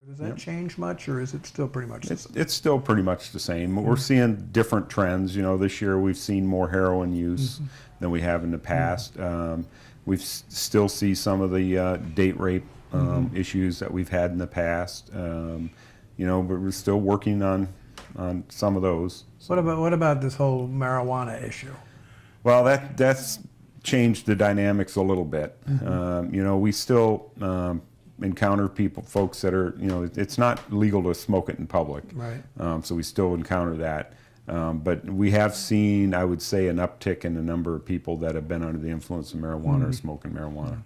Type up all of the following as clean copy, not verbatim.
Does that change much, or is it still pretty much the same? It's still pretty much the same. We're seeing different trends. You know, this year we've seen more heroin use than we have in the past. We still see some of the date rape issues that we've had in the past. You know, but we're still working on some of those. So. What about this whole marijuana issue? Well, that's changed the dynamics a little bit. You know, we still encounter folks that are, you know, it's not legal to smoke it in public. Right. So we still encounter that. But we have seen, I would say, an uptick in the number of people that have been under the influence of marijuana or smoking marijuana.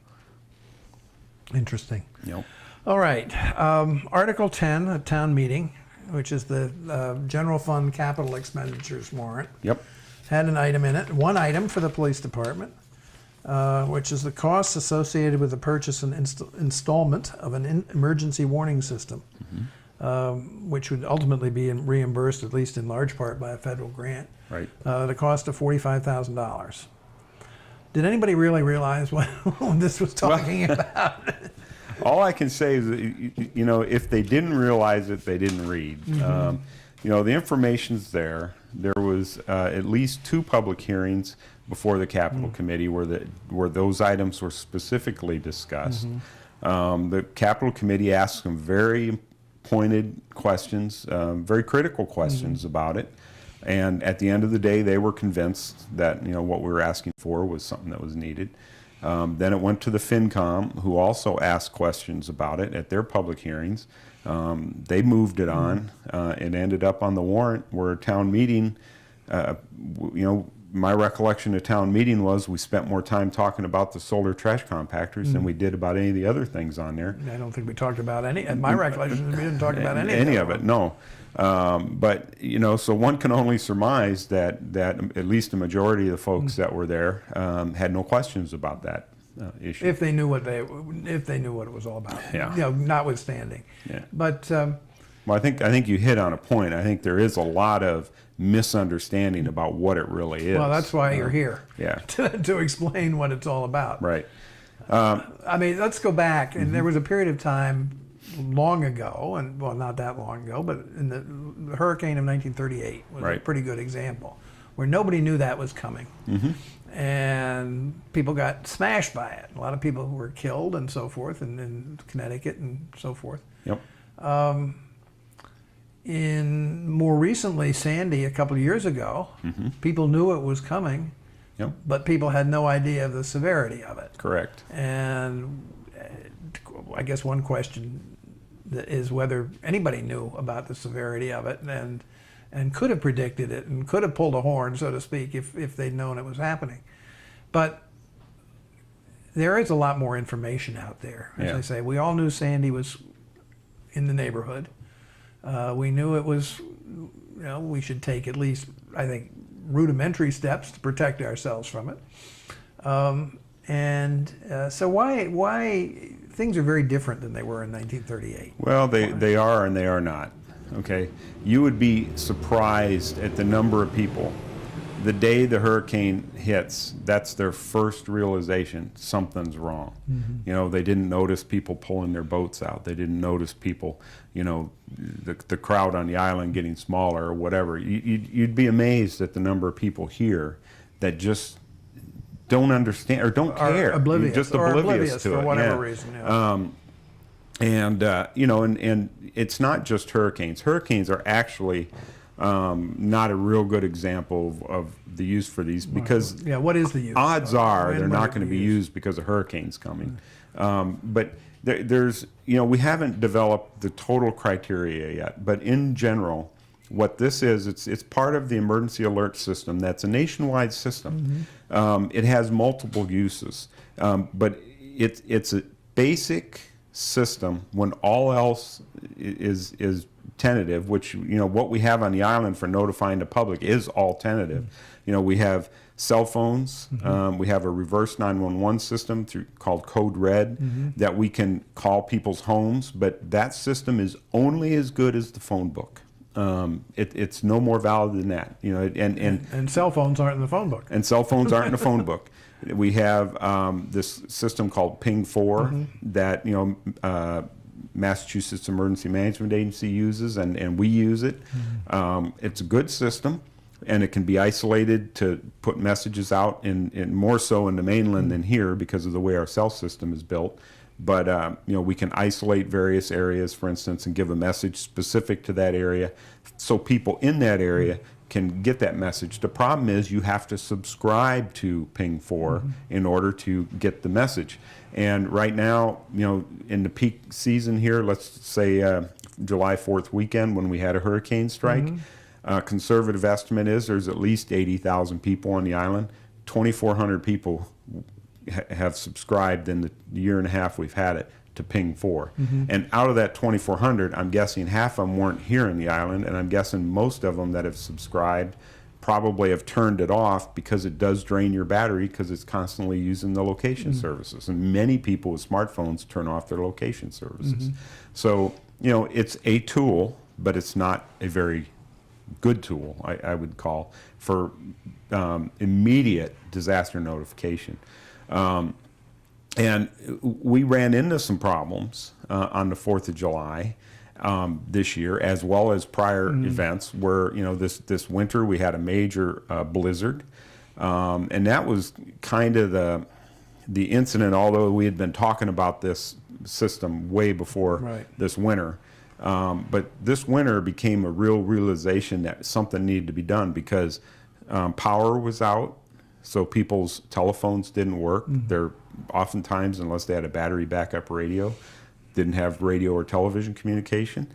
Interesting. Yep. All right. Article 10, a town meeting, which is the general fund capital expenditures warrant. Yep. Had an item in it, one item for the police department, which is the costs associated with the purchase and installment of an emergency warning system, which would ultimately be reimbursed, at least in large part, by a federal grant. Right. The cost of $45,000. Did anybody really realize what this was talking about? All I can say is that, you know, if they didn't realize it, they didn't read. You know, the information's there. There was at least 2 public hearings before the Capital Committee where those items were specifically discussed. The Capital Committee asked some very pointed questions, very critical questions about it. And at the end of the day, they were convinced that, you know, what we were asking for was something that was needed. Then it went to the FinCom, who also asked questions about it at their public hearings. They moved it on. It ended up on the warrant where a town meeting, you know, my recollection of town meeting was we spent more time talking about the solar trash compactors than we did about any of the other things on there. I don't think we talked about any. And my recollection is we didn't talk about any of it. No. But, you know, so one can only surmise that at least the majority of the folks that were there had no questions about that issue. If they knew what it was all about. Yeah. You know, notwithstanding. Yeah. But well, I think you hit on a point. I think there is a lot of misunderstanding about what it really is. Well, that's why you're here. Yeah. To explain what it's all about. Right. I mean, let's go back. And there was a period of time long ago, and well, not that long ago, but in the hurricane of 1938 was a pretty good example, where nobody knew that was coming. And people got smashed by it. A lot of people were killed and so forth, in Connecticut and so forth. Yep. In more recently, Sandy, a couple of years ago, people knew it was coming, but people had no idea of the severity of it. Correct. And I guess one question is whether anybody knew about the severity of it and could have predicted it and could have pulled a horn, so to speak, if they'd known it was happening. But there is a lot more information out there. As I say, we all knew Sandy was in the neighborhood. We knew it was, you know, we should take at least, I think, rudimentary steps to protect ourselves from it. So why things are very different than they were in 1938? Well, they are and they are not. Okay, you would be surprised at the number of people. The day the hurricane hits, that's their first realization, something's wrong. You know, they didn't notice people pulling their boats out. They didn't notice people, you know, the crowd on the island getting smaller or whatever. You'd be amazed at the number of people here that just don't understand or don't care. Oblivious, just oblivious to for it. whatever reason. You know, and it's not just hurricanes. Hurricanes are actually not a real good example of the use for these because what is the use? Odds are they're not going to be used because a hurricane's coming. But there's, you know, we haven't developed the total criteria yet. But in general, what this is, it's part of the emergency alert system. That's a nationwide system. It has multiple uses, but it's a basic system when all else is tentative, which, you know, what we have on the island for notifying the public is all tentative. You know, we have cell phones, we have a reverse 911 system called Code Red that we can call people's homes, but that system is only as good as the phone book. It's no more valid than that, you know, and cell phones aren't in the phone book. And cell phones aren't in the phone book. We have this system called Ping 4 that, you know, Massachusetts Emergency Management Agency uses, and we use it. It's a good system, and it can be isolated to put messages out in more so in the mainland than here because of the way our cell system is built. But you know, we can isolate various areas, for instance, and give a message specific to that area, so people in that area can get that message. The problem is you have to subscribe to Ping 4 in order to get the message. And right now, you know, in the peak season here, let's say July 4th weekend when we had a hurricane strike, conservative estimate is there's at least 80,000 people on the island. 2,400 people have subscribed in the year and a half we've had it to Ping 4. And out of that 2,400, I'm guessing half of them weren't here in the island, and I'm guessing most of them that have subscribed probably have turned it off because it does drain your battery because it's constantly using the location services. And many people with smartphones turn off their location services. So, you know, it's a tool, but it's not a very good tool, I would call, for immediate disaster notification. And we ran into some problems on the 4th of July this year, as well as prior events where, you know, this winter we had a major blizzard. And that was kind of the incident, although we had been talking about this system way before this winter. But this winter became a real realization that something needed to be done because power was out, so people's telephones didn't work. They're oftentimes, unless they had a battery backup radio, didn't have radio or television communication.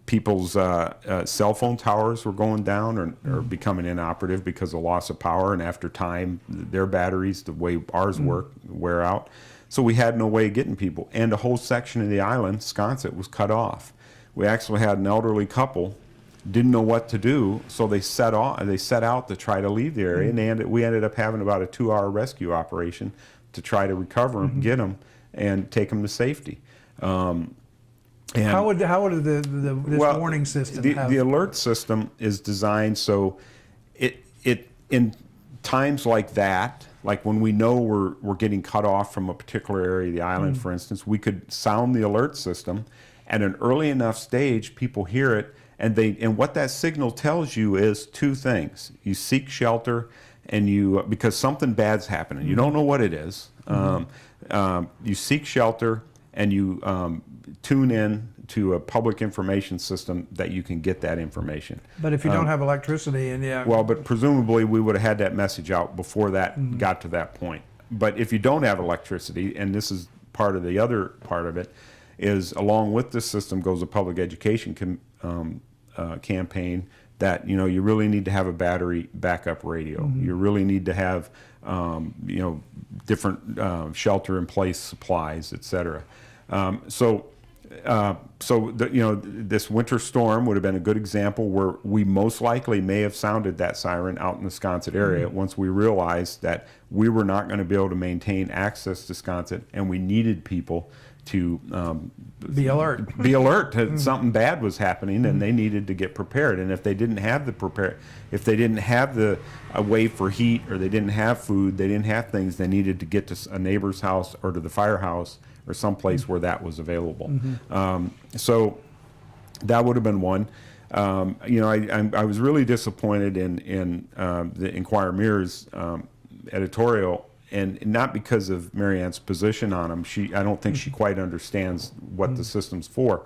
People's cell phone towers were going down or becoming inoperative because of loss of power, and after time, their batteries, the way ours work, wear out. So we had no way of getting people. And a whole section of the island, Sconset, was cut off. We actually had an elderly couple, didn't know what to do, so they set out to try to leave the area, and we ended up having about a 2-hour rescue operation to try to recover them, get them, and take them to safety. And how would this warning system the alert system is designed so it in times like that, like when we know we're getting cut off from a particular area of the island, for instance, we could sound the alert system at an early enough stage, people hear it, and what that signal tells you is two things. You seek shelter, and because something bad's happening. You don't know what it is. You seek shelter, and you tune in to a public information system that you can get that information. But if you don't have electricity, and well, but presumably we would have had that message out before that got to that point. But if you don't have electricity, and this is part of the other part of it, is along with this system goes a public education campaign that, you know, you really need to have a battery backup radio. You really need to have, you know, different shelter-in-place supplies, etc. So you know, this winter storm would have been a good example where we most likely may have sounded that siren out in the Sconset area once we realized that we were not going to be able to maintain access to Sconset, and we needed people to be alert. That something bad was happening, and they needed to get prepared. And if they didn't have a way for heat, or they didn't have food, they didn't have things, they needed to get to a neighbor's house or to the firehouse or someplace where that was available. So that would have been one. You know, I was really disappointed in the Enquirer Mirror's editorial, and not because of Marianne's position on them. I don't think she quite understands what the system's for,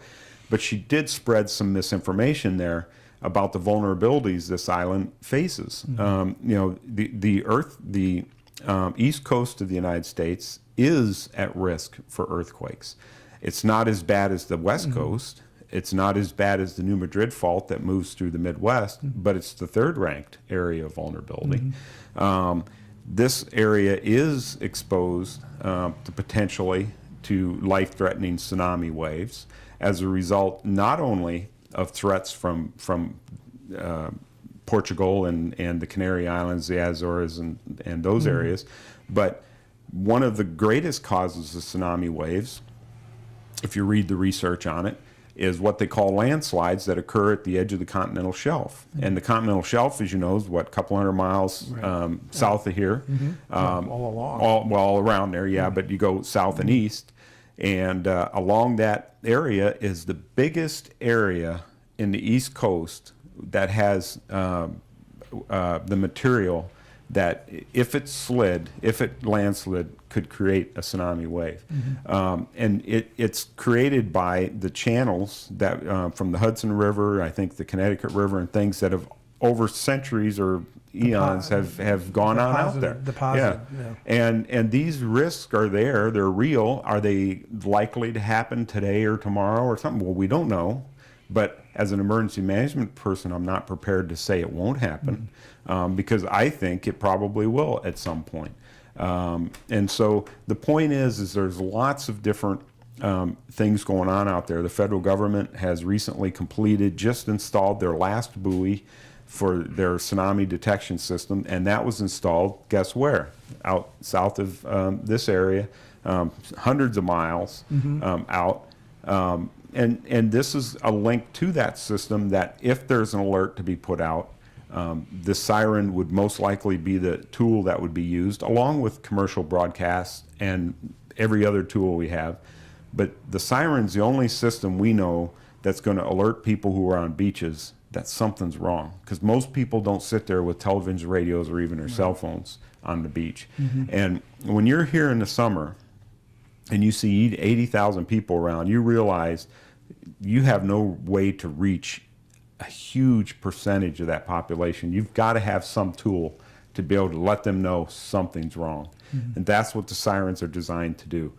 but she did spread some misinformation there about the vulnerabilities this island faces. You know, the east coast of the United States is at risk for earthquakes. It's not as bad as the west coast. It's not as bad as the New Madrid fault that moves through the Midwest, but it's the third-ranked area of vulnerability. This area is exposed potentially to life-threatening tsunami waves as a result not only of threats from Portugal and the Canary Islands, the Azores, and those areas, but one of the greatest causes of tsunami waves, if you read the research on it, is what they call landslides that occur at the edge of the continental shelf. And the continental shelf, as you know, is what, a couple hundred miles south of here. All along. All around there, yeah, but you go south and east. And along that area is the biggest area in the East Coast that has the material that if it landslid, could create a tsunami wave. And it's created by the channels that from the Hudson River, I think the Connecticut River, and things that have over centuries or eons have gone on out there. Yeah. And these risks are there. They're real. Are they likely to happen today or tomorrow or something? Well, we don't know. But as an emergency management person, I'm not prepared to say it won't happen because I think it probably will at some point. And so the point is there's lots of different things going on out there. The federal government has recently just installed their last buoy for their tsunami detection system, and that was installed, guess where? Out south of this area, hundreds of miles out. And this is a link to that system that if there's an alert to be put out, the siren would most likely be the tool that would be used, along with commercial broadcasts and every other tool we have. But the siren's the only system we know that's going to alert people who are on beaches that something's wrong. Because most people don't sit there with television, radios, or even their cell phones on the beach. And when you're here in the summer and you see 80,000 people around, you realize you have no way to reach a huge percentage of that population. You've got to have some tool to be able to let them know something's wrong. And that's what the sirens are designed to do.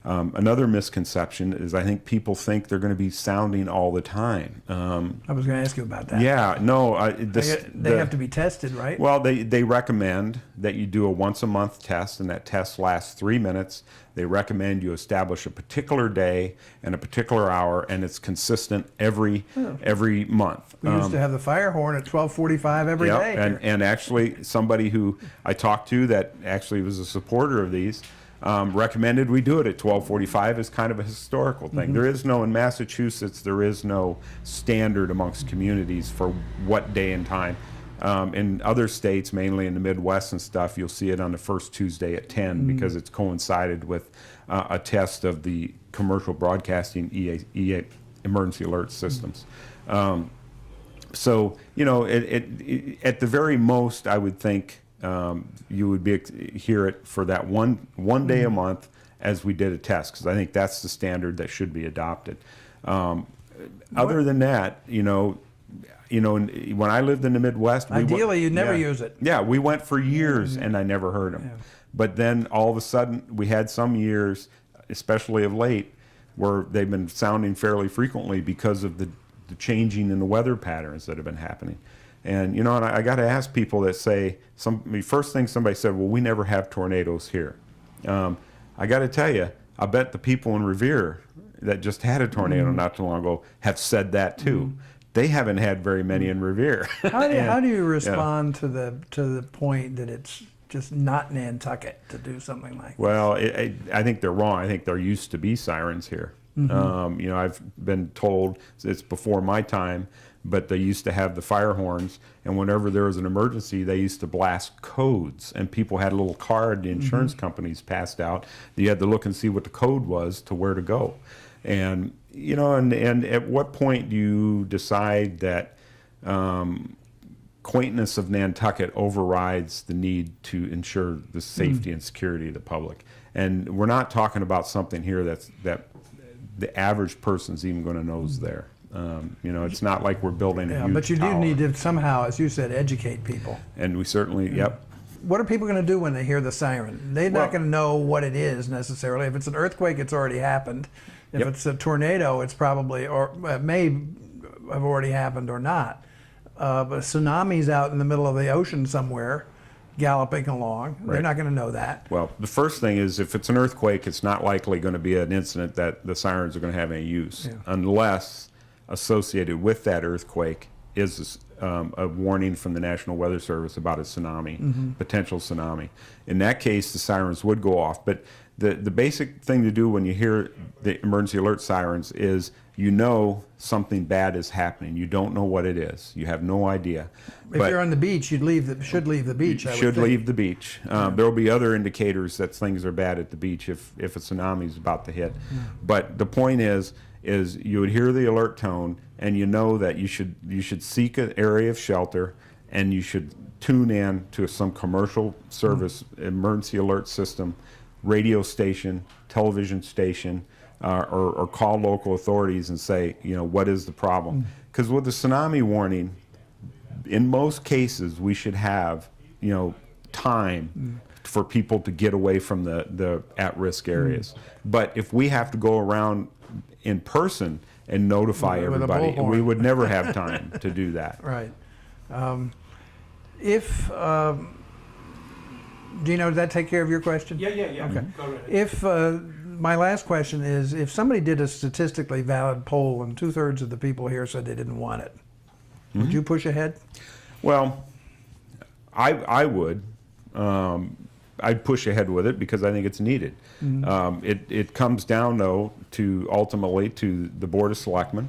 Another misconception is I think people think they're going to be sounding all the time. I was going to ask you about that. Yeah, no. They have to be tested, right? Well, they recommend that you do a once-a-month test, and that test lasts 3 minutes. They recommend you establish a particular day and a particular hour, and it's consistent every month. We used to have the fire horn at 12:45 every day. And actually, somebody who I talked to that actually was a supporter of these recommended we do it at 12:45 as kind of a historical thing. There is no, in Massachusetts, there is no standard amongst communities for what day and time. In other states, mainly in the Midwest and stuff, you'll see it on the first Tuesday at 10 because it's coincided with a test of the commercial broadcasting EA emergency alert systems. So, you know, at the very most, I would think you would hear it for that one day a month as we did a test, because I think that's the standard that should be adopted. Other than that, you know, when I lived in the Midwest, ideally you'd never use it. Yeah, we went for years and I never heard them. Yeah. But then all of a sudden, we had some years, especially of late, where they've been sounding fairly frequently because of the changing in the weather patterns that have been happening. And you know, and I got to ask people that say, first thing somebody said, well, we never have tornadoes here. I got to tell you, I bet the people in Revere that just had a tornado not too long ago have said that too. They haven't had very many in Revere. How do you respond to the point that it's just not Nantucket to do something like well, I think they're wrong. I think there used to be sirens here. You know, I've been told it's before my time, but they used to have the fire horns, and whenever there was an emergency, they used to blast codes, and people had a little card the insurance companies passed out. You had to look and see what the code was to where to go. And you know, and at what point do you decide that quaintness of Nantucket overrides the need to ensure the safety and security of the public? And we're not talking about something here that the average person's even going to know is there. You know, it's not like we're building a huge but you tower. do need to somehow, as you said, educate people. And we certainly, yep. What are people going to do when they hear the siren? They're not going to know what it is necessarily. If it's an earthquake, it's already happened. If it's a tornado, it's probably, or it may have already happened or not. But a tsunami's out in the middle of the ocean somewhere, galloping along. Right. They're not going to know that. Well, the first thing is if it's an earthquake, it's not likely going to be an incident that the sirens are going to have any use, unless associated with that earthquake is a warning from the National Weather Service about a tsunami, potential tsunami. In that case, the sirens would go off. But the basic thing to do when you hear the emergency alert sirens is you know something bad is happening. You don't know what it is. You have no idea. If you're on the beach, should leave the beach. I would think. Leave the beach. There will be other indicators that things are bad at the beach if a tsunami is about to hit. But the point is you would hear the alert tone, and you know that you should seek an area of shelter, and you should tune in to some commercial service emergency alert system, radio station, television station, or call local authorities and say, what is the problem? Because with the tsunami warning, in most cases, we should have, time for people to get away from the at-risk areas. But if we have to go around in person and notify With a everybody, bullhorn. we would never have time to do that. Right. Dino, did that take care of your question? Yeah. Okay. Go right ahead. If my last question is, if somebody did a statistically valid poll and 2/3 of the people here said they didn't want it, would you push ahead? Well, I would. I'd push ahead with it because I think it's needed. It comes down, though, to ultimately to the Board of Selectmen,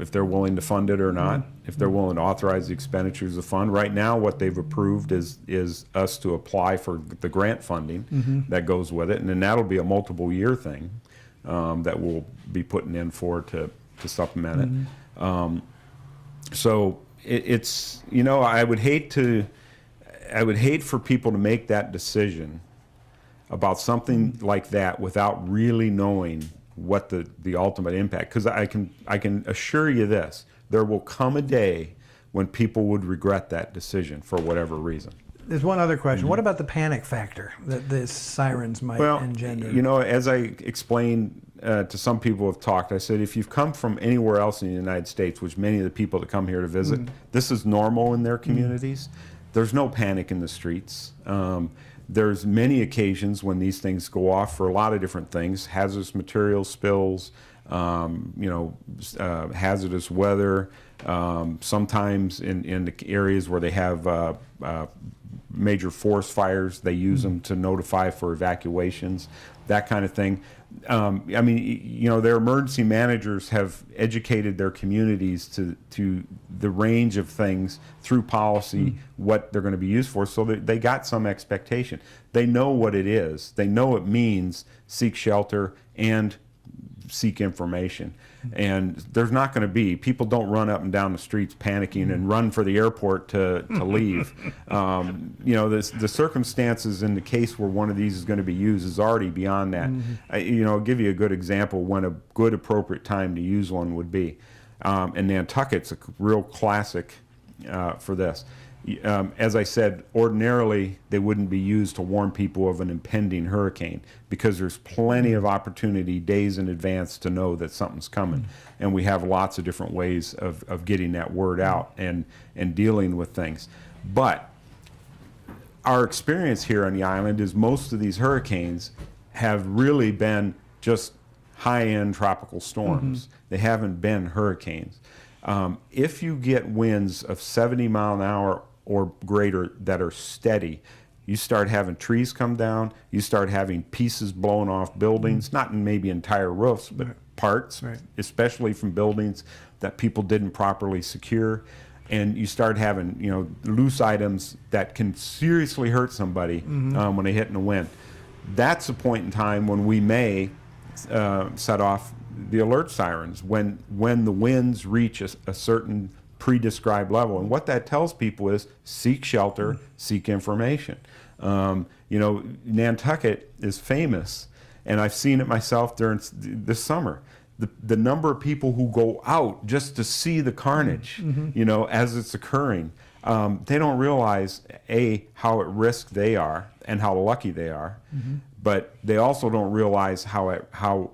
if they're willing to fund it or not, if they're willing to authorize the expenditures of the fund. Right now, what they've approved is us to apply for the grant funding that goes with it, and then that'll be a multiple year thing that we'll be putting in for to supplement it. So it's I would hate for people to make that decision about something like that without really knowing what the ultimate impact. Because I can assure you this: there will come a day when people would regret that decision for whatever reason. There's one other question. What about the panic factor that the sirens might engender? As I explained to some people who have talked, I said, if you've come from anywhere else in the United States, which many of the people that come here to visit, this is normal in their communities. There's no panic in the streets. There's many occasions when these things go off for a lot of different things: hazardous material spills, hazardous weather. Sometimes in the areas where they have major forest fires, they use them to notify for evacuations, that kind of thing. Their emergency managers have educated their communities to the range of things through policy, what they're going to be used for, so that they got some expectation. They know what it is. They know it means seek shelter and seek information. And there's not going to be, people don't run up and down the streets panicking and run for the airport to leave. The circumstances in the case where one of these is going to be used is already beyond that. I'll give you a good example when a good appropriate time to use one would be. And Nantucket's a real classic for this. As I said, ordinarily they wouldn't be used to warn people of an impending hurricane because there's plenty of opportunity days in advance to know that something's coming. And we have lots of different ways of getting that word out and dealing with things. But our experience here on the island is most of these hurricanes have really been just high-end tropical storms. They haven't been hurricanes. If you get winds of 70 mile an hour or greater that are steady, you start having trees come down, you start having pieces blown off buildings, not maybe entire roofs, but parts, especially from buildings that people didn't properly secure. And you start having, loose items that can seriously hurt somebody when they hit in the wind. That's a point in time when we may set off the alert sirens when the winds reach a certain pre-described level. And what that tells people is seek shelter, seek information. Nantucket is famous, and I've seen it myself during this summer. The number of people who go out just to see the carnage, as it's occurring. They don't realize, how at risk they are and how lucky they are, but they also don't realize how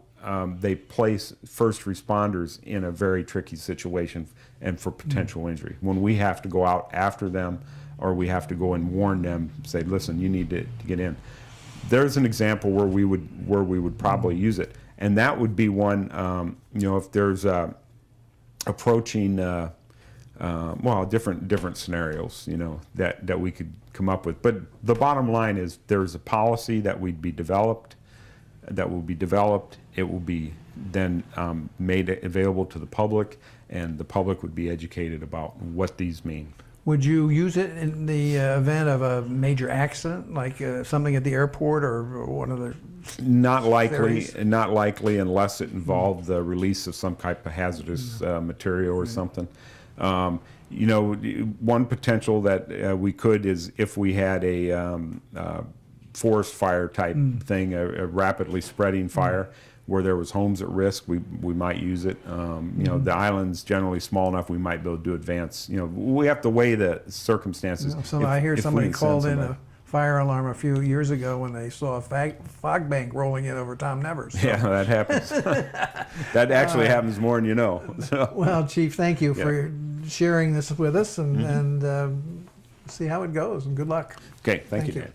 they place first responders in a very tricky situation and for potential injury. When we have to go out after them, or we have to go and warn them, say, listen, you need to get in. There's an example where we would probably use it, and that would be one. If there's approaching, different scenarios, that we could come up with. But the bottom line is there's a policy that would be developed. that will be developed. It will be then made available to the public, and the public would be educated about what these mean. Would you use it in the event of a major accident, like something at the airport or one of the Not likely, ferries? not likely unless it involved the release of some type of hazardous material or something. You know, one potential that we could is if we had a forest fire type thing, a rapidly spreading fire, where there was homes at risk, we might use it. You know, the island's generally small enough, we might be able to do advance. You know, we have to weigh the circumstances. I hear if we somebody can send called in somebody. a fire alarm a few years ago when they saw a fog bank rolling in over Tom Nevers. So. Yeah, that happens. That actually happens more than you know. So. Well, Chief, thank you Yeah. for sharing this with us, and see how it goes, and good luck. Okay, thank you, you. Dan.